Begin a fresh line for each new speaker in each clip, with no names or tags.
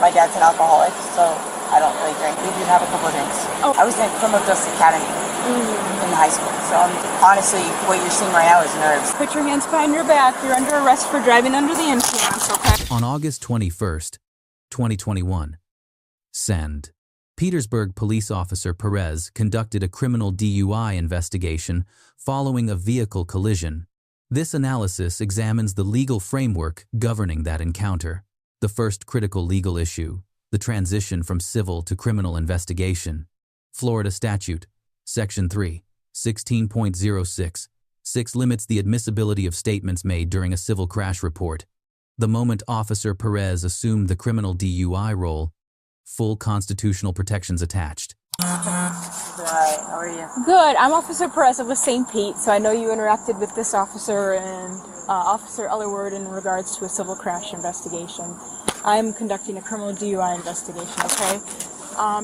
My dad's an alcoholic, so I don't really drink. We do have a couple of drinks. Oh. I was in criminal justice academy in high school, so honestly, what you're seeing right now is nerves.
Put your hands behind your back. You're under arrest for driving under the influence, okay?
On August 21st, 2021, send. Petersburg Police Officer Perez conducted a criminal DUI investigation following a vehicle collision. This analysis examines the legal framework governing that encounter. The first critical legal issue, the transition from civil to criminal investigation. Florida Statute, Section 3, 16.06, 6 limits the admissibility of statements made during a civil crash report. The moment Officer Perez assumed the criminal DUI role, full constitutional protections attached.
Right, how are you?
Good. I'm Officer Perez of St. Pete, so I know you interacted with this officer and Officer Ellerword in regards to a civil crash investigation. I'm conducting a criminal DUI investigation, okay?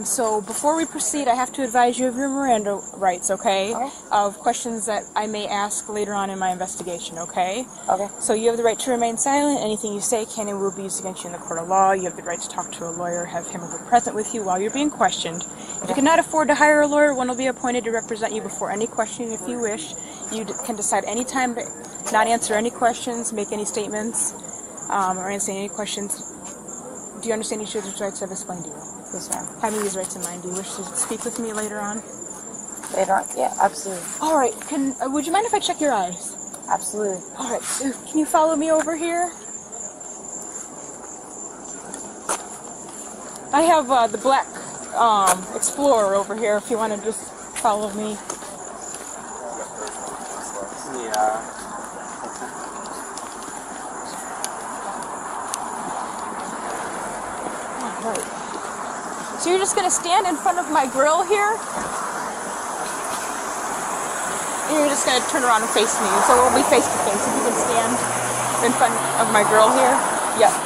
So before we proceed, I have to advise you of your Miranda rights, okay? Of questions that I may ask later on in my investigation, okay?
Okay.
So you have the right to remain silent. Anything you say can and will be used against you in the court of law. You have the right to talk to a lawyer, have him or her present with you while you're being questioned. If you cannot afford to hire a lawyer, one will be appointed to represent you before any questioning if you wish. You can decide any time to not answer any questions, make any statements, or answer any questions. Do you understand each other's rights I've explained to you?
Yes, ma'am.
Having these rights in mind, do you wish to speak with me later on?
Later on? Yeah, absolutely.
All right. Would you mind if I check your eyes?
Absolutely.
All right. Can you follow me over here? I have the black Explorer over here if you want to just follow me.
Yeah.
Right. So you're just going to stand in front of my grill here? And you're just going to turn around and face me. So we'll be face to face. If you can stand in front of my grill here. Yep.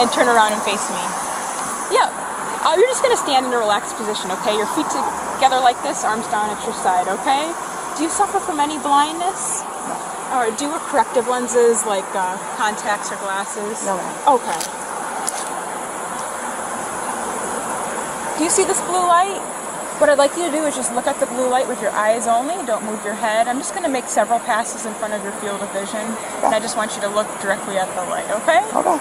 And turn around and face me. Yep. You're just going to stand in a relaxed position, okay? Your feet together like this, arms down at your side, okay? Do you suffer from any blindness? Or do you wear corrective lenses like contacts or glasses?
No, ma'am.
Okay. Do you see this blue light? What I'd like you to do is just look at the blue light with your eyes only. Don't move your head. I'm just going to make several passes in front of your field of vision. Okay. And I just want you to look directly at the light, okay?
Okay.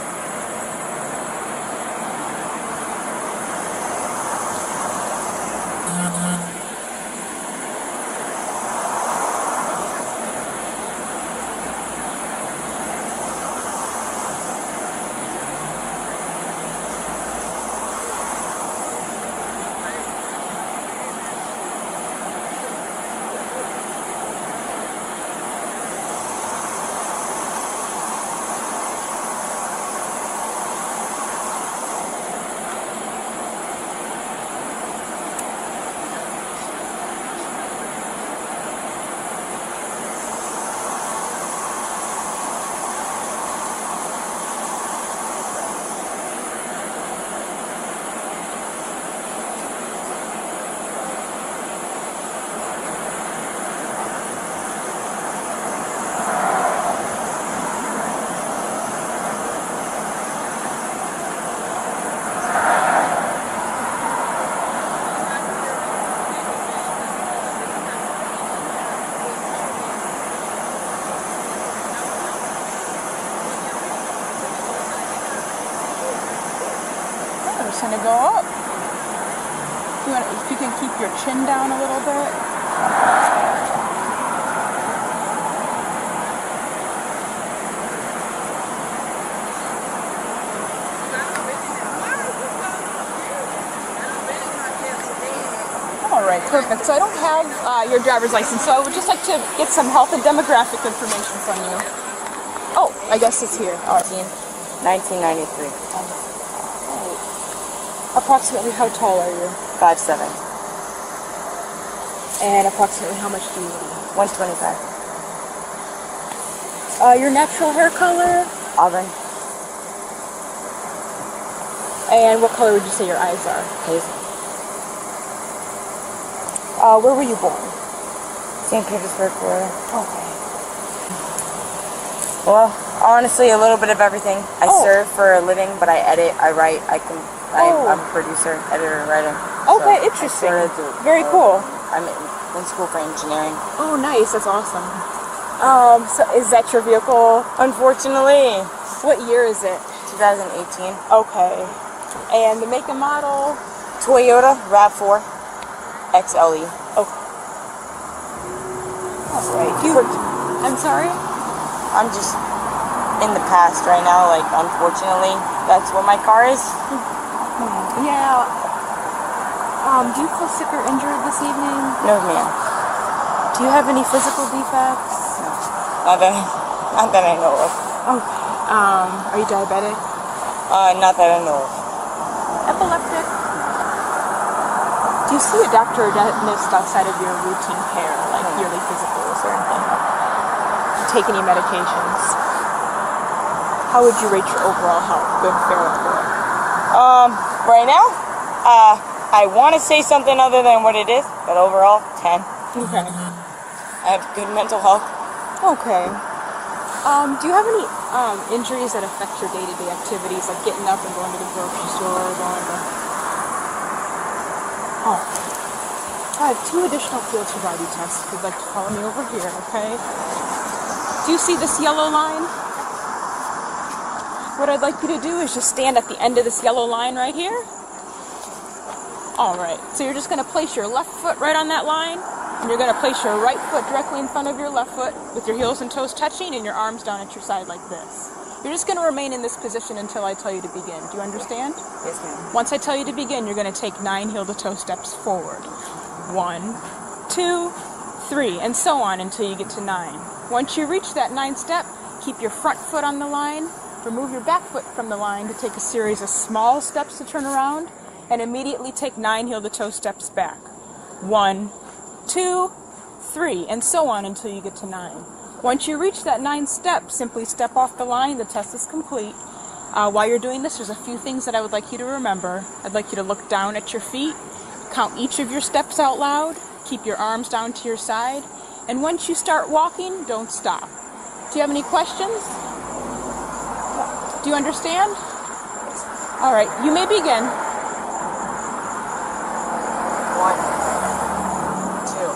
Just gonna go up. If you can keep your chin down a little bit. All right, perfect. So I don't have your driver's license, so I would just like to get some health and demographic information from you. Oh, I guess it's here. All right.
1993.
Approximately how tall are you?
5'7".
And approximately how much do you weigh?
125.
Your natural hair color?
Auburn.
And what color would you say your eyes are?
Hazel.
Where were you born?
St. Petersburg, Florida.
Okay.
Well, Honestly, a little bit of everything. I serve for a living, but I edit, I write, I'm a producer, editor, writer.
Okay,
so
interesting.
I sort of do,
Very cool.
I'm in school for engineering.
Oh, nice. That's awesome. So is that your vehicle?
Unfortunately.
What year is it?
2018.
Okay. And the make and model?
Toyota RAV4 XLE.
Okay. All right. I'm sorry?
I'm just in the past right now, like, unfortunately, that's what my car is.
Yeah. Do you feel sick or injured this evening?
No, ma'am.
Do you have any physical defects?
No. Not that I know of.
Okay. Are you diabetic?
Not that I know of.
Epileptic? Do you see a doctor or dentist outside of your routine care, like yearly physicals or anything? Do you take any medications? How would you rate your overall health, good, fair, or poor?
Right now, I want to say something other than what it is, but overall, 10.
Okay.
I have good mental health.
Okay. Do you have any injuries that affect your day-to-day activities, like getting up and going to the grocery store or going to... Oh. I have 2 additional field sobriety tests if you'd like to follow me over here, okay? Do you see this yellow line? What I'd like you to do is just stand at the end of this yellow line right here. Alright, so you're just going to place your left foot right on that line, and you're going to place your right foot directly in front of your left foot with your heels and toes touching and your arms down at your side like this. You're just going to remain in this position until I tell you to begin. Do you understand?
Yes, ma'am.
Once I tell you to begin, you're going to take 9 heel-to-toe steps forward. 1, 2, 3, and so on until you get to 9. Once you reach that 9th step, keep your front foot on the line, remove your back foot from the line to take a series of small steps to turn around, and immediately take 9 heel-to-toe steps back. 1, 2, 3, and so on until you get to 9. Once you reach that 9th step, simply step off the line. The test is complete. While you're doing this, there's a few things that I would like you to remember. I'd like you to look down at your feet, count each of your steps out loud, keep your arms down to your side, and once you start walking, don't stop. Do you have any questions? Do you understand? All right, you may begin.
1, 2,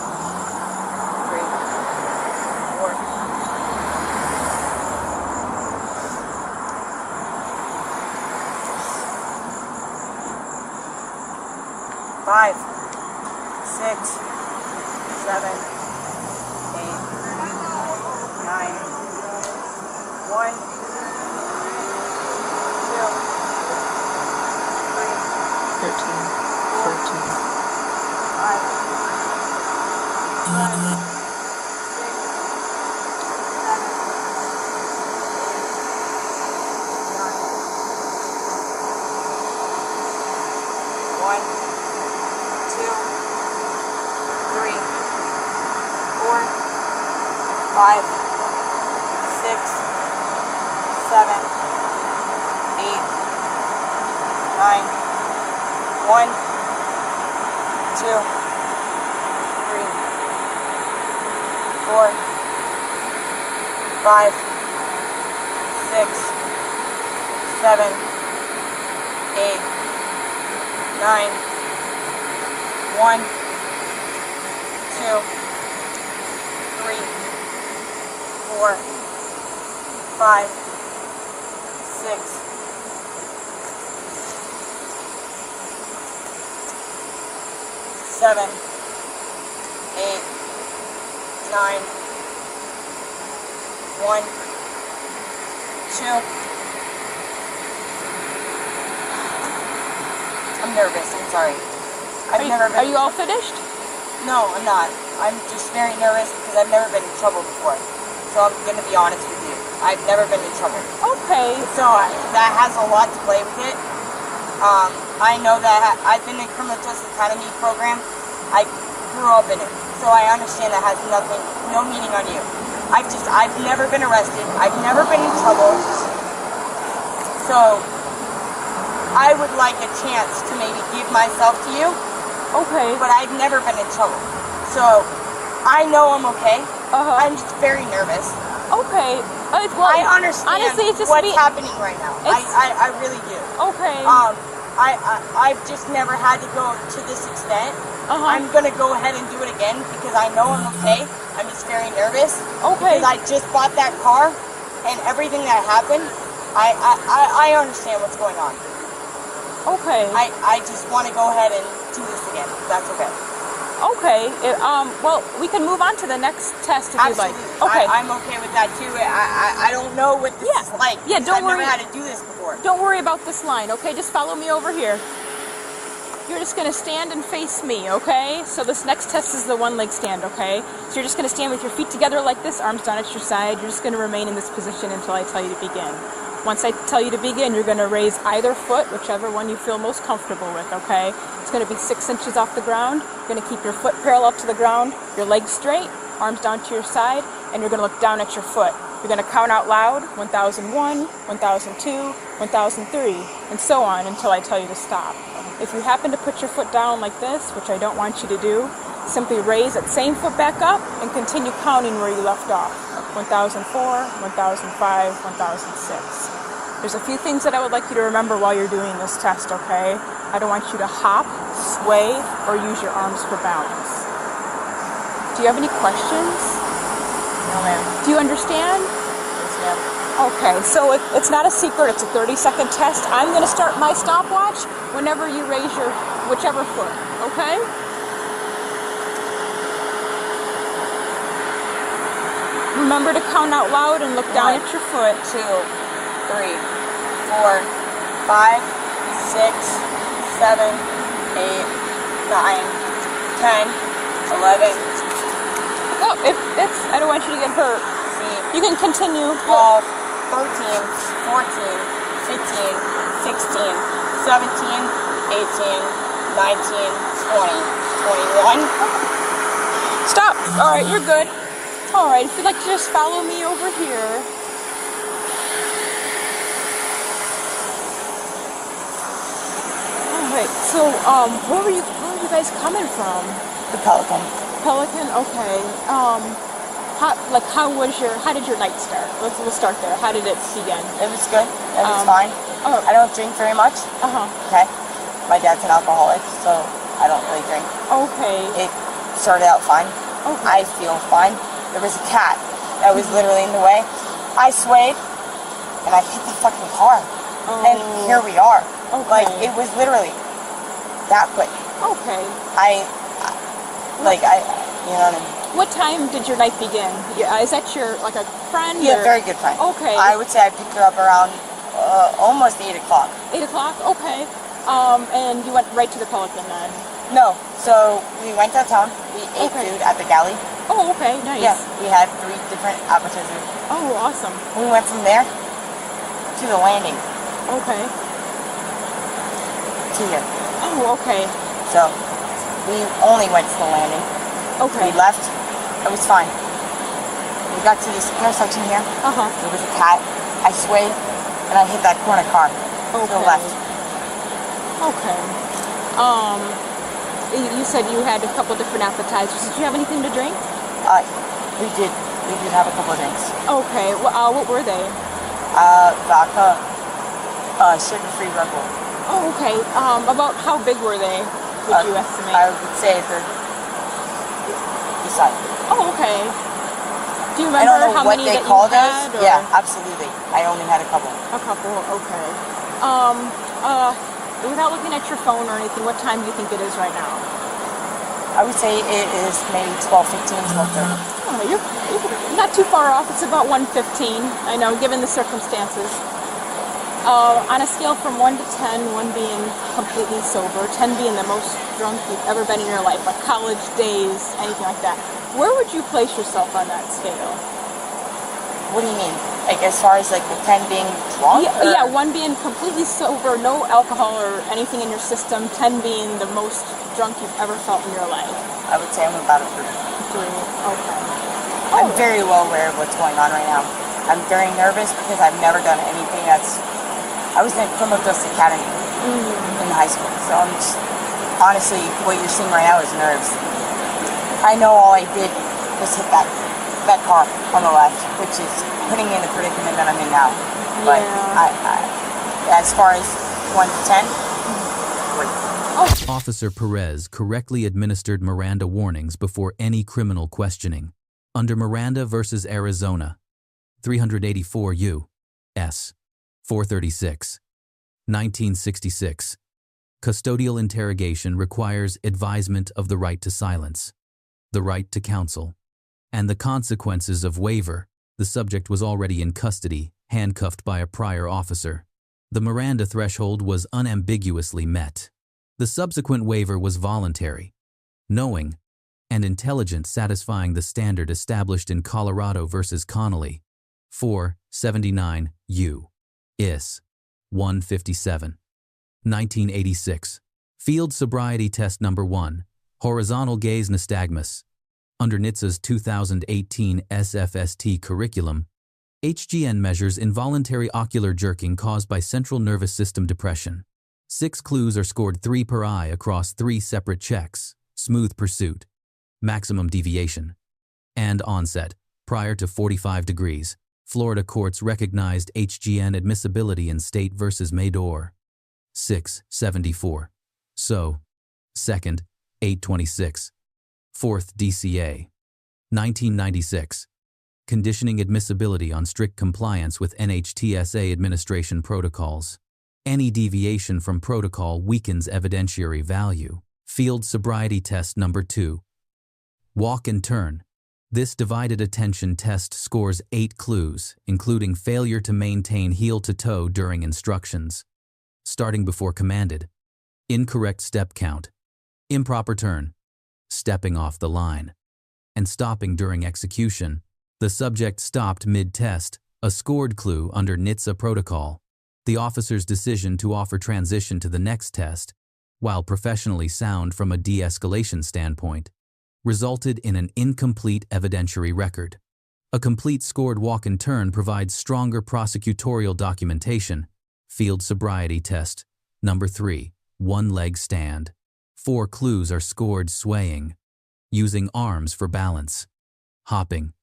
3, 4. 5, 6, 7, 8, 9, 1, 2, 3,
13, 14.
5, 6, 7, 8, 9, 1, 2, 3, 4, 5, 6, 7, 8, 9, 1, 2. I'm nervous. I'm sorry.
Are you all finished?
No, I'm not. I'm just very nervous because I've never been in trouble before. So I'm going to be honest with you. I've never been in trouble.
Okay.
So that has a lot to play with it. I know that I've been in Criminal Justice Academy program. I grew up in it. So I understand that has no meaning on you. I've never been arrested. I've never been in trouble. So I would like a chance to maybe give myself to you.
Okay.
But I've never been in trouble. So I know I'm okay.
Uh-huh.
I'm just very nervous.
Okay. Well,
I understand
honestly, it's just
what's happening right now. I really do.
Okay.
I've just never had to go to this extent. I'm gonna go ahead and do it again because I know I'm okay. I'm just very nervous.
Okay.
Because I just bought that car, and everything that happened, I understand what's going on.
Okay.
I just want to go ahead and do this again. That's okay.
Okay. Well, we can move on to the next test if you'd like. Okay.
I'm okay with that too. I don't know what this is like.
Yeah, don't worry.
I've never had to do this before.
Don't worry about this line, okay? Just follow me over here. You're just going to stand and face me, okay? So this next test is the one-leg stand, okay? So you're just going to stand with your feet together like this, arms down at your side. You're just going to remain in this position until I tell you to begin. Once I tell you to begin, you're going to raise either foot, whichever one you feel most comfortable with, okay? It's going to be 6 inches off the ground. You're going to keep your foot parallel to the ground, your legs straight, arms down to your side, and you're going to look down at your foot. You're going to count out loud, 1001, 1002, 1003, and so on until I tell you to stop. If you happen to put your foot down like this, which I don't want you to do, simply raise that same foot back up and continue counting where you left off. 1004, 1005, 1006. There's a few things that I would like you to remember while you're doing this test, okay? I don't want you to hop, sway, or use your arms for balance. Do you have any questions?
No, ma'am.
Do you understand?
Yes, ma'am.
Okay, so it's not a secret, it's a 30-second test. I'm going to start my stopwatch whenever you raise your whichever foot, okay? Remember to count out loud and look down at your foot.
2, 3, 4, 5, 6, 7, 8, 9, 10, 11.
Oh, I don't want you to get hurt. You can continue.
12, 13, 14, 15, 16, 17, 18, 19, 20, 21.
Stop. All right, you're good. All right, if you'd like to just follow me over here. All right, so where were you guys coming from?
The Pelican.
Pelican, okay. How did your night start? We'll start there. How did it begin?
It was good. It was fine.
Oh.
I don't drink very much. Okay. My dad's an alcoholic, so I don't really drink.
Okay.
It started out fine.
Okay.
I feel fine. There was a cat that was literally in the way. I swayed, and I hit the fucking car.
Oh.
And here we are.
Okay.
Like, it was literally that quick.
Okay.
You know what I mean?
What time did your night begin? Is that your, like, a friend?
Yeah,
or?
very good friend.
Okay.
I would say I picked her up around almost 8 o'clock.
8 o'clock? Okay. And you went right to the Pelican then?
No. So, we went downtown. We ate food at the galley.
Oh, okay. Nice.
Yeah. We had 3 different appetizers.
Oh, awesome.
We went from there to the landing.
Okay.
To here.
Oh, okay.
So, we only went to the landing.
Okay.
We left. It was fine. We got to this intersection here. There was a cat. I swayed, and I hit that corner car to the left.
Okay. You said you had a couple different appetizers. Did you have anything to drink?
We did have a couple of drinks.
Okay. What were they?
Vodka, sugar-free Red Bull.
Oh, okay. About how big were they, would you estimate?
I would say the size.
Oh, okay. Do you remember
I don't know
how
what
many
they
that
called
you had?
us. Yeah, absolutely. I only had a couple.
A couple, okay. Without looking at your phone or anything, what time do you think it is right now?
I would say it is maybe 12:15, 12:30.
Oh, you're not too far off. It's about 1:15. I know, given the circumstances. On a scale from 1 to 10, 1 being completely sober, 10 being the most drunk you've ever been in your life, like college days, anything like that, where would you place yourself on that scale?
What do you mean? Like, as far as, like, the 10 being drunk?
Yeah, 1 being completely sober, no alcohol or anything in your system, 10 being the most drunk you've ever felt in your life.
I would say I'm about a 3.
3, okay.
I'm very well aware of what's going on right now. I'm very nervous because I've never done anything that's... I was in a criminal justice academy in high school, so I'm just... Honestly, what you're seeing right now is nerves. I know all I did was hit that that car on the left, which is putting me in the predicament that I'm in now. But as far as 1 to 10, 3.
Officer Perez correctly administered Miranda warnings before any criminal questioning. Under Miranda versus Arizona, 384 U.S. 436, 1966. Custodial interrogation requires advisement of the right to silence, the right to counsel, and the consequences of waiver. The subject was already in custody, handcuffed by a prior officer. The Miranda threshold was unambiguously met. The subsequent waiver was voluntary, knowing, and intelligent, satisfying the standard established in Colorado versus Connolly, 479 U.S. 157, 1986. Field Sobriety Test Number 1, Horizontal Gaze Nystagmus. Under NHTSA's 2018 SFST curriculum, HGN measures involuntary ocular jerking caused by central nervous system depression. 6 clues are scored 3 per eye across 3 separate checks: smooth pursuit, maximum deviation, and onset. Prior to 45 degrees, Florida courts recognized HGN admissibility in State versus Mador, 674. So, 2nd, 826. 4th DCA, 1996. Conditioning admissibility on strict compliance with NHTSA administration protocols. Any deviation from protocol weakens evidentiary value. Field Sobriety Test Number 2. Walk and turn. This divided attention test scores 8 clues, including failure to maintain heel to toe during instructions, starting before commanded, incorrect step count, improper turn, stepping off the line, and stopping during execution. The subject stopped mid-test, a scored clue under NHTSA protocol. The officer's decision to offer transition to the next test, while professionally sound from a de-escalation standpoint, resulted in an incomplete evidentiary record. A complete scored walk and turn provides stronger prosecutorial documentation. Field Sobriety Test Number 3, one-leg stand. 4 clues are scored swaying, using arms for balance, hopping,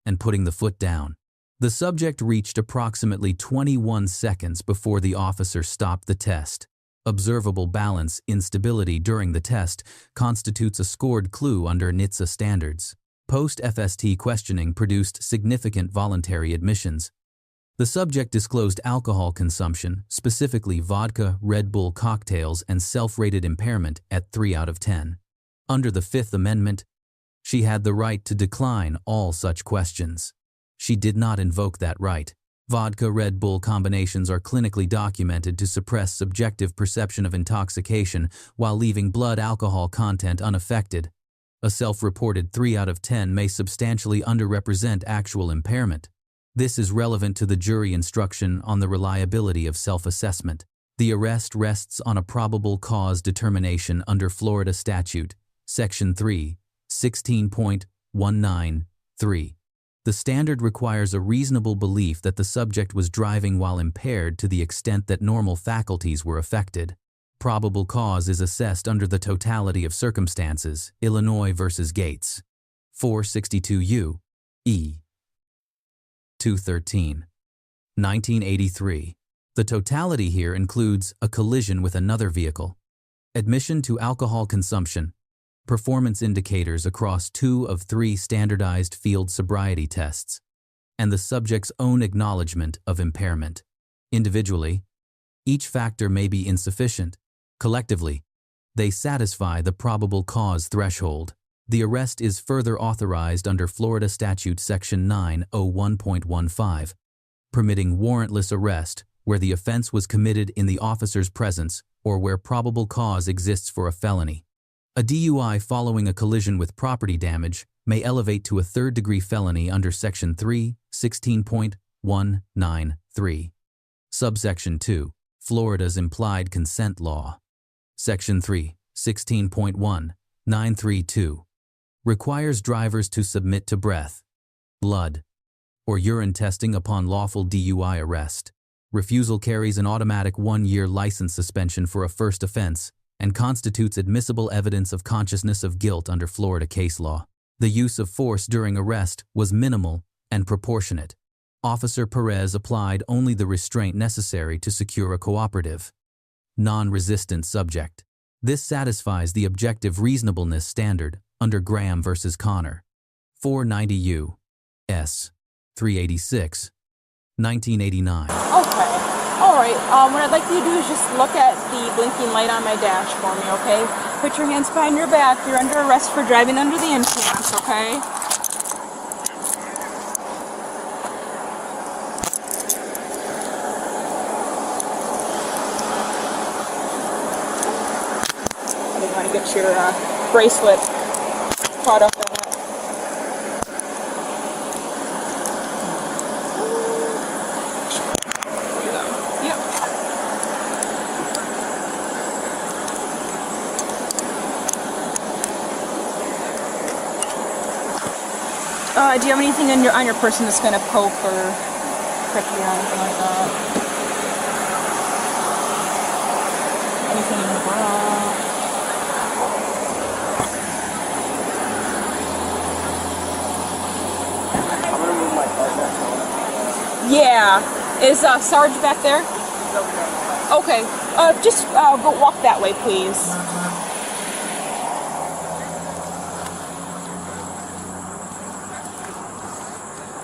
and putting the foot down. The subject reached approximately 21 seconds before the officer stopped the test. Observable balance instability during the test constitutes a scored clue under NHTSA standards. Post-FST questioning produced significant voluntary admissions. The subject disclosed alcohol consumption, specifically vodka, Red Bull cocktails, and self-rated impairment at 3 out of 10. Under the Fifth Amendment, she had the right to decline all such questions. She did not invoke that right. Vodka-Red Bull combinations are clinically documented to suppress subjective perception of intoxication while leaving blood alcohol content unaffected. A self-reported 3 out of 10 may substantially underrepresent actual impairment. This is relevant to the jury instruction on the reliability of self-assessment. The arrest rests on a probable cause determination under Florida Statute, Section 3, 16.193. The standard requires a reasonable belief that the subject was driving while impaired to the extent that normal faculties were affected. Probable cause is assessed under the totality of circumstances. Illinois versus Gates, 462 U.E. 213, 1983. The totality here includes a collision with another vehicle, admission to alcohol consumption, performance indicators across 2 of 3 standardized field sobriety tests, and the subject's own acknowledgement of impairment. Individually, each factor may be insufficient. Collectively, they satisfy the probable cause threshold. The arrest is further authorized under Florida Statute Section 901.15, permitting warrantless arrest where the offense was committed in the officer's presence or where probable cause exists for a felony. A DUI following a collision with property damage may elevate to a third-degree felony under Section 3, 16.193. Subsection 2, Florida's implied consent law. Section 3, 16.1932, requires drivers to submit to breath, blood, or urine testing upon lawful DUI arrest. Refusal carries an automatic 1-year license suspension for a first offense and constitutes admissible evidence of consciousness of guilt under Florida case law. The use of force during arrest was minimal and proportionate. Officer Perez applied only the restraint necessary to secure a cooperative, non-resistant subject. This satisfies the objective reasonableness standard under Graham v. Connor, 490 U.S. 386, 1989.
Okay. All right. What I'd like you to do is just look at the blinking light on my dash for me, okay? Put your hands behind your back. You're under arrest for driving under the influence, okay? I didn't want to get your bracelet caught up in it. Yep. Do you have anything on your person that's going to poke or prick you or anything like that? Anything in your bra?
I'm gonna move my car back.
Yeah. Is Sarge back there? Okay. Just go walk that way, please.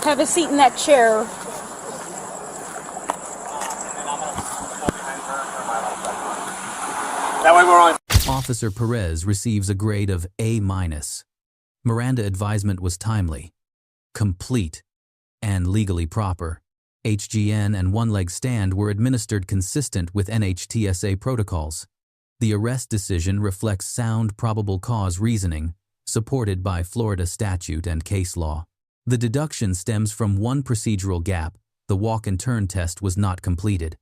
Have a seat in that chair.
That way we're on.
Officer Perez receives a grade of A-. Miranda advisement was timely, complete, and legally proper. HGN and one-leg stand were administered consistent with NHTSA protocols. The arrest decision reflects sound probable cause reasoning, supported by Florida statute and case law. The deduction stems from one procedural gap: the walk-and-turn test was not completed.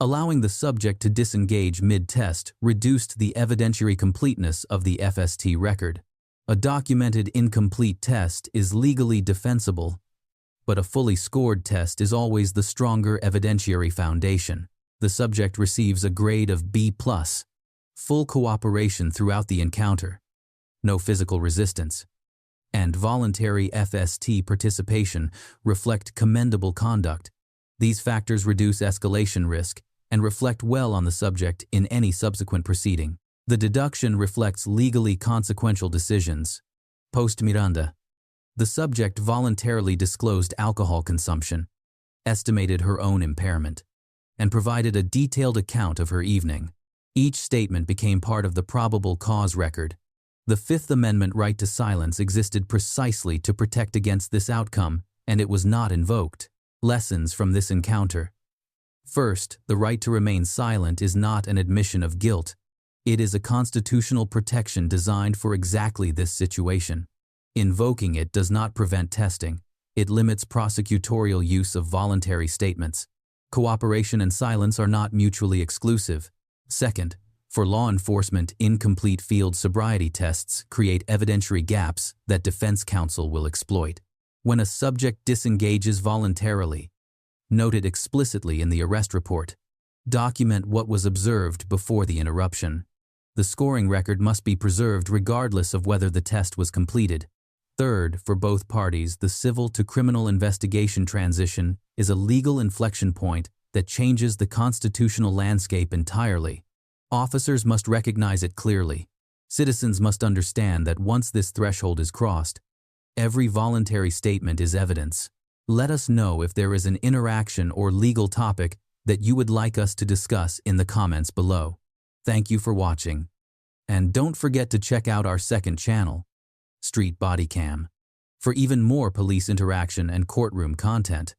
Allowing the subject to disengage mid-test reduced the evidentiary completeness of the FST record. A documented incomplete test is legally defensible, but a fully scored test is always the stronger evidentiary foundation. The subject receives a grade of B+, full cooperation throughout the encounter, no physical resistance, and voluntary FST participation reflect commendable conduct. These factors reduce escalation risk and reflect well on the subject in any subsequent proceeding. The deduction reflects legally consequential decisions. Post Miranda, the subject voluntarily disclosed alcohol consumption, estimated her own impairment, and provided a detailed account of her evening. Each statement became part of the probable cause record. The Fifth Amendment right to silence existed precisely to protect against this outcome, and it was not invoked. Lessons from this encounter. First, the right to remain silent is not an admission of guilt. It is a constitutional protection designed for exactly this situation. Invoking it does not prevent testing. It limits prosecutorial use of voluntary statements. Cooperation and silence are not mutually exclusive. Second, for law enforcement, incomplete field sobriety tests create evidentiary gaps that defense counsel will exploit. When a subject disengages voluntarily, note it explicitly in the arrest report. Document what was observed before the interruption. The scoring record must be preserved regardless of whether the test was completed. Third, for both parties, the civil to criminal investigation transition is a legal inflection point that changes the constitutional landscape entirely. Officers must recognize it clearly. Citizens must understand that once this threshold is crossed, every voluntary statement is evidence. Let us know if there is an interaction or legal topic that you would like us to discuss in the comments below. Thank you for watching. And don't forget to check out our second channel, Street Bodycam, for even more police interaction and courtroom content.